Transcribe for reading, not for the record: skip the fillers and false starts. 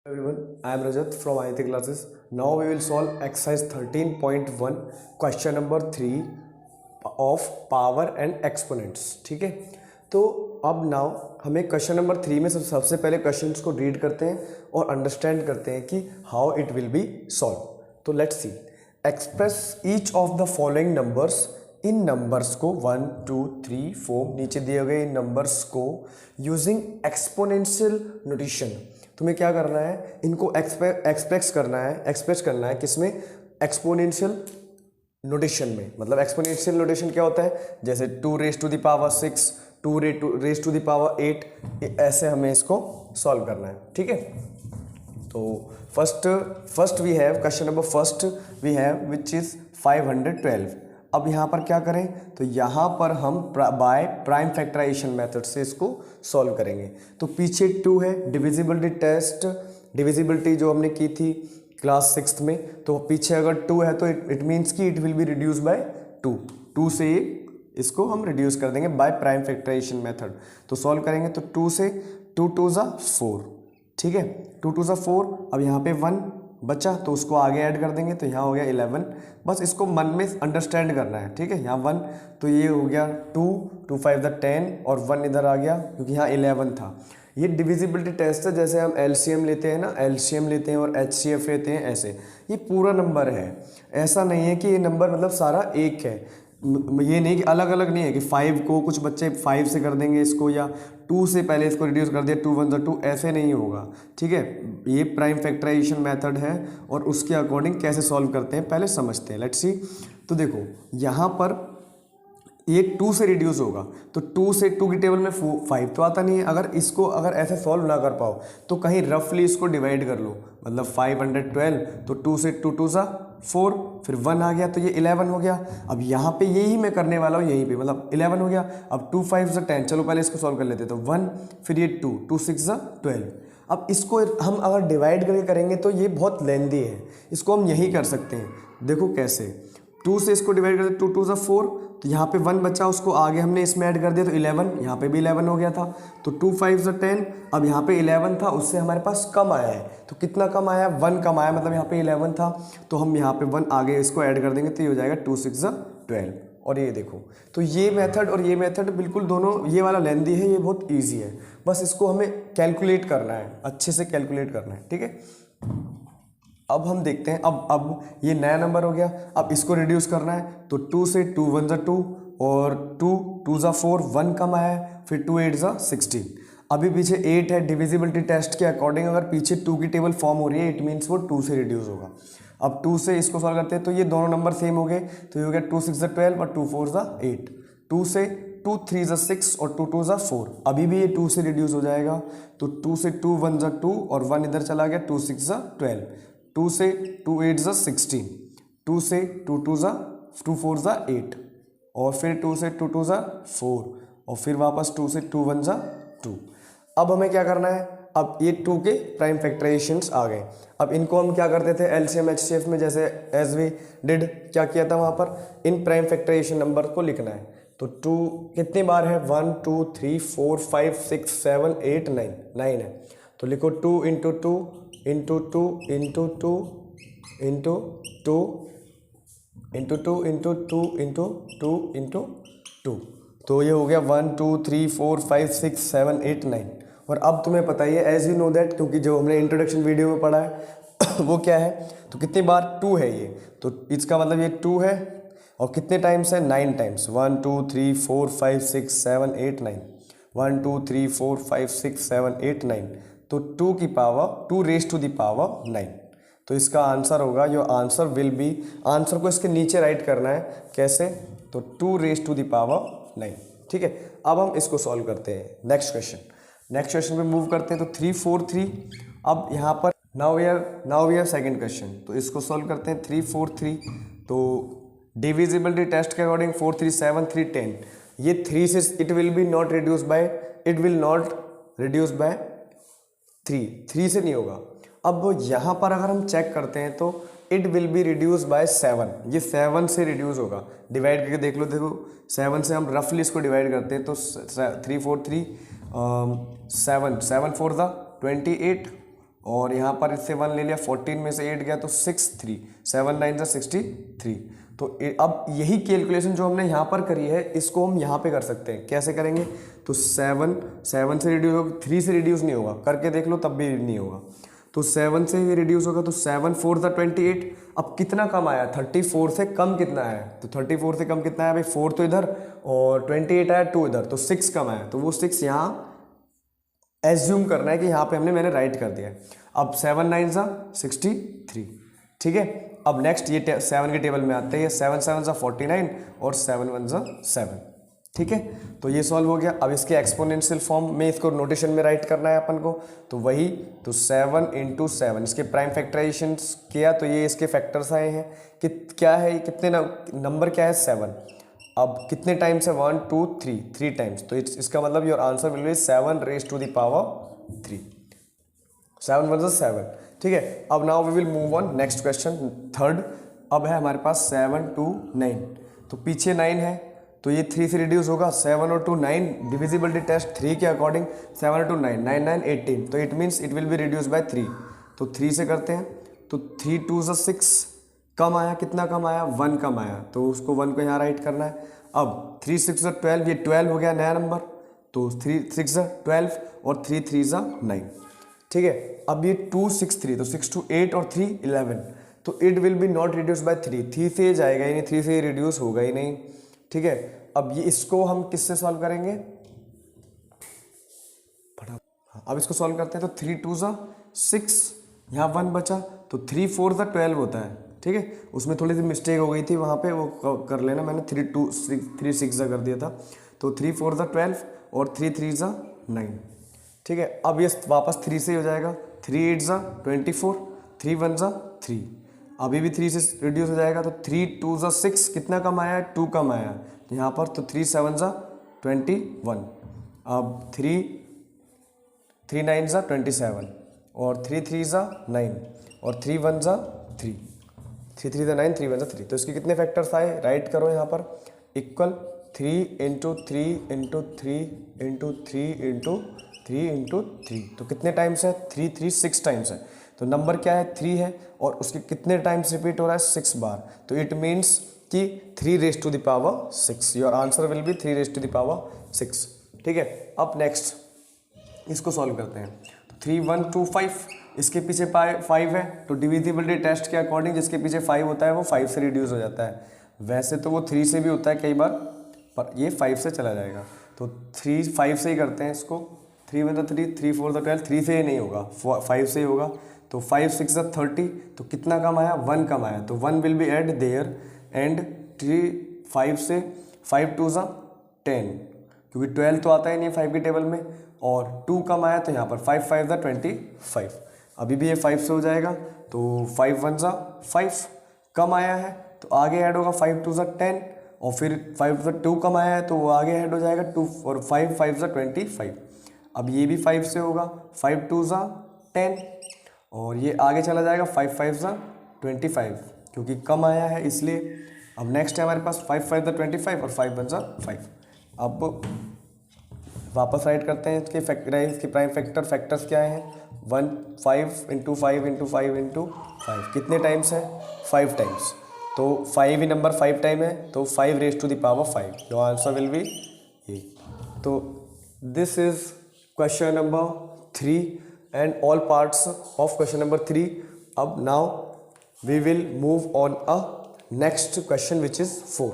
Everyone, I am Rajat from IIT classes. Now we will solve exercise 13.1 question number 3 of power and exponents. ठीक है, तो अब now हमें question number 3 में सबसे पहले क्वेश्चंस को रीड करते हैं और अंडरस्टैंड करते हैं कि how it will be solve. तो let's see. Express each of the following numbers. इन नंबर्स को 1 2 3 4 नीचे दिए गए इन नंबर्स को यूजिंग एक्सपोनेंशियल नोटेशन. तुम्हें क्या करना है, इनको एक्सप्रेस करना है किसमें, एक्सपोनेंशियल नोटेशन में. मतलब एक्सपोनेंशियल नोटेशन क्या होता है, जैसे 2 raise to the power 6, 2 raise to the power 8, ऐसे हमें इसको सॉल्व करना है. ठीक है, तो first we have question number first we have which is 512. अब यहाँ पर क्या करें, तो यहाँ पर हम बाय प्राइम फैक्टराइजेशन मेथड से इसको सॉल्व करेंगे. तो पीछे 2 है, डिविजिबिलिटी टेस्ट, डिविजिबिलिटी जो हमने की थी क्लास 6 में, तो पीछे अगर 2 है तो इट मीन्स कि it will be reduce by 2 से इसको हम रिड्यूस कर देंगे बाय प्राइम फैक्टराइजेशन मेथड. तो सॉल्व करेंगे तो 2 से 2 2 ज़ा 4. ठीक है, 2 2 ज़ा 4. अब यहाँ पे 1 बचा तो उसको आगे ऐड कर देंगे, तो यहाँ हो गया 11. बस इसको मन में अंडरस्टैंड करना है. ठीक है, यहाँ 1 तो ये हो गया 2 2 5 द 10 और 1 इधर आ गया क्योंकि यहाँ 11 था. ये डिविजिबिलिटी टेस्ट है, जैसे हम एलसीएम लेते हैं ना, एलसीएम लेते हैं और एचसीएफ लेते हैं, ऐसे ये पूरा नंबर है. ऐसा नहीं है कि ये नंबर मतलब सारा एक है. ये नहीं कि अलग अलग नहीं है कि 5 को कुछ बच्चे 5 से कर देंगे इसको, या 2 से पहले इसको रिड्यूस कर दिया 2 1 ज़ा 2, ऐसे नहीं होगा. ठीक है, ये प्राइम फैक्टराइजेशन मेथड है और उसके अकॉर्डिंग कैसे सॉल्व करते हैं पहले समझते हैं. Let's see. तो देखो यहाँ पर ये 2 से रिड्यूस होगा, तो 2 से 2 की टेबल में 5 तो आता नहीं है. अगर ऐसे सॉल्व ना कर पाओ तो कहीं रफली इसको डिवाइड कर लो. मतलब 512 तो 2 से 2 2 ज़ा 4, फिर 1 आ गया तो ये 11 हो गया. अब यहाँ पे यही मैं करने वाला हूँ, यहीं पे मतलब 11 हो गया. अब 2 5 ज़ा 10, चलो पहले इसको सॉल्व कर लेते. तो 1, फिर ये 2 2 6 ज़ा 12. अब इसको हम अगर डिवाइड करके करेंगे तो ये बहुत लेंदी है, इसको हम यही कर सकते हैं. देखो कैसे, 2 से इसको डिवाइड करते 2 2 ज़ा 4, तो यहाँ पे 1 बचा, उसको आगे हमने इसमें ऐड कर दिया तो 11, यहाँ पे भी 11 हो गया था. तो 2 5 ज़ा 10, अब यहाँ पे 11 था, उससे हमारे पास कम आया है. तो कितना कम आया, 1 कम आया, मतलब यहाँ पे 11 था तो हम यहाँ पे 1 आगे इसको ऐड कर देंगे तो ये हो जाएगा 2 6 ज़ा 12. और ये देखो, तो ये मेथड और ये मेथड बिल्कुल दोनों, ये वाला लेंदी है, ये बहुत ईजी है. बस इसको हमें कैलकुलेट करना है, अच्छे से कैलकुलेट करना है. ठीक है, अब हम देखते हैं. अब ये नया नंबर हो गया. अब इसको रिड्यूस करना है तो 2 से 2 1 ज़ा 2 और 2 2 ज़ा 4, 1 कम आया है, फिर 2 8 ज़ा 16. अभी पीछे 8 है. डिविजिबिलिटी टेस्ट के अकॉर्डिंग अगर पीछे 2 की टेबल फॉर्म हो रही है, इट मीन्स वो 2 से रिड्यूस होगा. अब 2 से इसको सॉल्व करते हैं तो ये दोनों नंबर सेम हो गए, तो ये हो गया 2 6 ज़ा 12 और 2 4 ज़ा 8. 2 से 2 3 ज़ा 6 और 2 2 ज़ा 4. अभी भी ये 2 से रिड्यूस हो जाएगा, तो 2 से 2 1 ज़ा 2 और 1 इधर चला गया, 2 6 ज़ा 12. 2 से 2 8 ज़ा 16, 2 से 2 2 ज़ा 2 4 ज़ा 8 और फिर 2 से 2 2 ज़ा 4 और फिर वापस 2 से 2 1 ज़ा 2. अब हमें क्या करना है, अब ये 2 के प्राइम फैक्टराइजेशंस आ गए. अब इनको हम क्या करते थे एलसीएम एचसीएफ में, जैसे एज वी डिड, क्या किया था वहाँ पर, इन प्राइम फैक्टराइजेशन नंबर को लिखना है. तो 2 कितनी बार है, 1 2 3 4 5 6 7 8 9 है. तो लिखो 2 into 2 into 2 into 2 into 2 into 2 into 2 into 2 into 2. तो ये हो गया 1 2 3 4 5 6 7 8 9. और अब तुम्हें पता ही है, एज यू नो दैट, क्योंकि जो हमने इंट्रोडक्शन वीडियो में पढ़ा है वो क्या है, तो कितनी बार 2 है ये, तो इसका मतलब ये 2 है और कितने टाइम्स है, 9 टाइम्स. 1 2 3 4 5 6 7 8 9, 1 2 3 4 5 6 7 8 9. तो 2 की power 2 raise to the power 9. तो इसका आंसर होगा, your answer will be, answer को इसके नीचे राइट करना है. कैसे, तो 2 रेज टू द पावर 9. ठीक है, अब हम इसको सॉल्व करते हैं. नेक्स्ट क्वेश्चन पे मूव करते हैं. तो 3 4 3. अब यहाँ पर now we are second question, तो इसको सॉल्व करते हैं. 3 4 3. तो डिविजिबिलिटी टेस्ट के अकॉर्डिंग 4 3 7 3 10. ये 3 से it will not reduce by 3 से नहीं होगा. अब यहाँ पर अगर हम चेक करते हैं तो it will be reduce by 7. ये 7 से रिड्यूस होगा. डिवाइड करके देख लो, देखो 7 से हम रफली इसको डिवाइड करते हैं तो 3 4 3 7 7 4 ज़ा 28 और यहाँ पर इससे 1 ले लिया, 14 में से 8 गया तो 6 3, 7 9 जा 63। तो अब यही कैलकुलेशन जो हमने यहाँ पर करी है इसको हम यहाँ पे कर सकते हैं। कैसे करेंगे? तो 7 से रिड्यूस होगा, 3 से रिड्यूस नहीं होगा, करके देख लो तब भी नहीं होगा। तो 7 से ही रिड्यूस होगा तो 7 4 ज़ा 28। अब कितना कम आया? 34 से कम कितना आया? तो 34 से कम कितना आया भाई? 4 तो इधर और 28 आया, 2 इधर, तो 6 कम आया। तो वो 6 यहाँ एज्यूम करना है कि यहाँ पे मैंने राइट कर दिया है। अब 7 9 ज़ा 63, ठीक है। अब नेक्स्ट ये 7 के टेबल में आते हैं, 7 7 ज़ा 49 और 7 1 ज़ा 7, ठीक है। तो ये सॉल्व हो गया। अब इसके एक्सपोनेंशियल फॉर्म में इसको नोटेशन में राइट करना है अपन को, तो वही, तो 7 × 7 इसके प्राइम फैक्टराइजेशन किया तो ये इसके फैक्टर्स आए हैं कि क्या है, कितने नंबर क्या है? 7। अब कितने टाइम्स है? 1 2 3 टाइम्स। तो इसका मतलब your answer will B 7 raised to the power 3। 7 1 7, ठीक है। अब now we will move on next question, third. अब है हमारे पास 7 2 9, तो पीछे 9 है तो ये 3 से रिड्यूस होगा। 7 और 2 9, डिविजिबिलिटी टेस्ट 3 के अकॉर्डिंग 7 और 2 9 9 9 18, तो it means it will be reduce by 3। तो 3 से करते हैं तो 3 2 ज़ा 6, कम आया, कितना कम आया? 1 कम आया, तो उसको 1 को यहाँ राइट करना है। अब 3 6 ज़ा 12, ये 12 हो गया नया नंबर, तो 3 6 ज़ा 12 और 3 3 ज़ा 9, ठीक है। अब ये 2 6 3, तो 6 2 8 और 3 11, तो it will B not reduce by 3, 3 से जाएगा ही नहीं, 3 से रिड्यूस होगा ही नहीं, ठीक है। अब ये इसको हम किससे सॉल्व करेंगे? अब इसको सॉल्व करते हैं तो 3 2 ज़ा 6, यहाँ 1 बचा, तो 3 4 ज़ा 12 होता है, ठीक है। उसमें थोड़ी सी मिस्टेक हो गई थी वहाँ पे, वो कर लेना, मैंने 3 6 ज़ा कर दिया था। तो 3 4 ज़ा 12 और 3 3 ज़ा 9, ठीक है। अब ये वापस 3 से हो जाएगा, 3 8 ज़ा 24, 3 1 ज़ा 3, अभी भी 3 से रिड्यूस हो जाएगा। तो 3 2 ज़ा 6, कितना कम आया है? 2 कम आया यहाँ पर, तो 3 7 ज़ा 21, अब 3 9 ज़ा 27 और 3 3 ज़ा 9 और 3 1 ज़ा 3, 3 3 ज़ा 9, 3 1 ज़ा 3। तो इसके कितने फैक्टर्स आए? राइट करो यहाँ पर, इक्वल 3 × 3 × 3 × 3 × 3 × 3, तो कितने टाइम्स है? 3 3 6 टाइम्स है। तो नंबर क्या है? 3 है और उसके कितने टाइम्स रिपीट हो रहा है? 6 बार। तो इट मीन्स कि 3 raised to the power 6, your answer will B 3 raised to the power 6, ठीक है। अब नेक्स्ट इसको सॉल्व करते हैं। तो 3 1 2 5, इसके पीछे 5 है, तो डिविजिबिलिटी टेस्ट के अकॉर्डिंग जिसके पीछे 5 होता है वो 5 से रिड्यूस हो जाता है। वैसे तो वो 3 से भी होता है कई बार, पर ये 5 से चला जाएगा। तो 3 5 से ही करते हैं इसको। 3 1 3, 3 4 12, 3 से ही नहीं होगा, 5 से ही होगा। तो 5 6 30, तो कितना कम आया? 1 कम आया, तो 1 will be add there and 3 5 से 5 2 ज़ा 10, क्योंकि 12 तो आता ही नहीं है 5 के टेबल में, और 2 कम आया तो यहाँ पर 5 5 ज़ा 25, अभी भी ये 5 से हो जाएगा। तो 5 1 ज़ा 5, कम आया है तो आगे ऐड होगा 5 2 ज़ा 10, और फिर 5 ज़ा 2 कम आया है तो वो आगे ऐड हो जाएगा 2 और 5 5 ज़ा 25। अब ये भी 5 से होगा, 5 2 ज़ा 10 और ये आगे चला जाएगा 5 5 ज़ा 25, क्योंकि कम आया है इसलिए। अब नेक्स्ट है हमारे पास 5 5 ज़ा 25 और 5 1 ज़ा 5। अब वापस राइट करते हैं इसके प्राइम फैक्टर्स क्या हैं? 1 5 × 5 × 5 × 5, कितने टाइम्स है? 5 टाइम्स। तो 5 ही नंबर 5 टाइम है, तो 5 raised to the power 5, your answer will B ये। तो this is question number 3 and all parts of question number 3. अब now we will move on a next question which is 4.